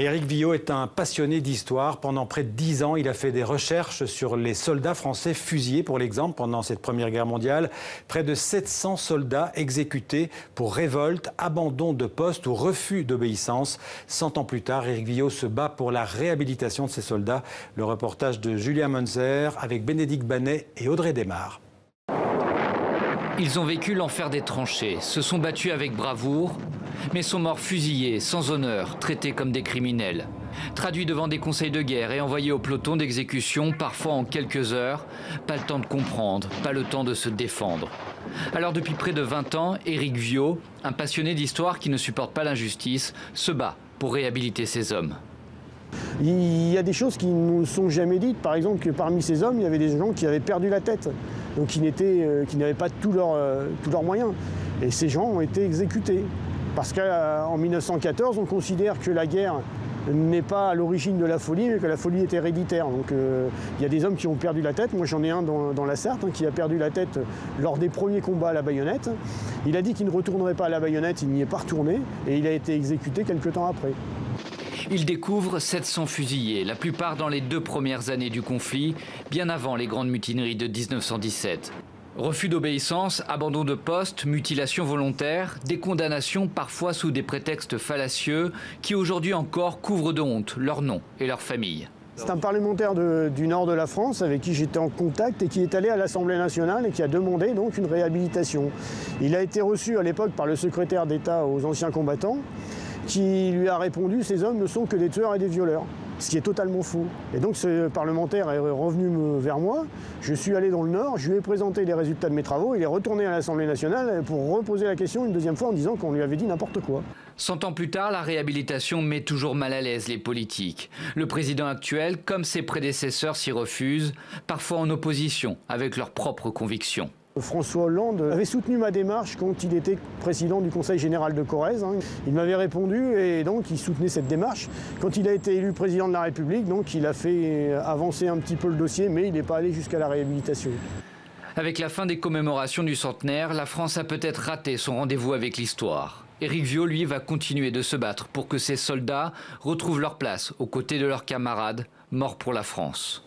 Éric Villot est un passionné d'histoire. Pendant près de 10 ans, il a fait des recherches sur les soldats français fusillés, pour l'exemple, pendant cette Première Guerre mondiale. Près de 700 soldats exécutés pour révolte, abandon de poste ou refus d'obéissance. 100 ans plus tard, Éric Villot se bat pour la réhabilitation de ces soldats. Le reportage de Julien Munzer avec Bénédicte Banet et Audrey Desmar. Ils ont vécu l'enfer des tranchées, se sont battus avec bravoure, mais sont morts fusillés, sans honneur, traités comme des criminels. Traduits devant des conseils de guerre et envoyés au peloton d'exécution, parfois en quelques heures. Pas le temps de comprendre, pas le temps de se défendre. Alors depuis près de 20 ans, Éric Villot, un passionné d'histoire qui ne supporte pas l'injustice, se bat pour réhabiliter ces hommes. Il y a des choses qui ne nous sont jamais dites. Par exemple, que parmi ces hommes, il y avait des gens qui avaient perdu la tête, donc qui n'avaient pas tous leurs moyens. Et ces gens ont été exécutés. Parce qu'en 1914, on considère que la guerre n'est pas à l'origine de la folie, mais que la folie est héréditaire. Donc il y a des hommes qui ont perdu la tête. Moi, j'en ai un dans la Sarthe qui a perdu la tête lors des premiers combats à la baïonnette. Il a dit qu'il ne retournerait pas à la baïonnette, il n'y est pas retourné, et il a été exécuté quelque temps après. Il découvre 700 fusillés, la plupart dans les 2 premières années du conflit, bien avant les grandes mutineries de 1917. Refus d'obéissance, abandon de poste, mutilation volontaire, des condamnations parfois sous des prétextes fallacieux qui aujourd'hui encore couvrent de honte leur nom et leur famille. C'est un parlementaire du nord de la France avec qui j'étais en contact et qui est allé à l'Assemblée nationale et qui a demandé donc une réhabilitation. Il a été reçu à l'époque par le secrétaire d'État aux anciens combattants qui lui a répondu « Ces hommes ne sont que des tueurs et des violeurs ». Ce qui est totalement faux. Et donc ce parlementaire est revenu vers moi, je suis allé dans le Nord, je lui ai présenté les résultats de mes travaux, il est retourné à l'Assemblée nationale pour reposer la question une deuxième fois en disant qu'on lui avait dit n'importe quoi. 100 ans plus tard, la réhabilitation met toujours mal à l'aise les politiques. Le président actuel, comme ses prédécesseurs, s'y refuse, parfois en opposition avec leurs propres convictions. François Hollande avait soutenu ma démarche quand il était président du Conseil général de Corrèze. Il m'avait répondu et donc il soutenait cette démarche. Quand il a été élu président de la République, donc il a fait avancer un petit peu le dossier, mais il n'est pas allé jusqu'à la réhabilitation. Avec la fin des commémorations du centenaire, la France a peut-être raté son rendez-vous avec l'histoire. Éric Villot, lui, va continuer de se battre pour que ces soldats retrouvent leur place aux côtés de leurs camarades morts pour la France.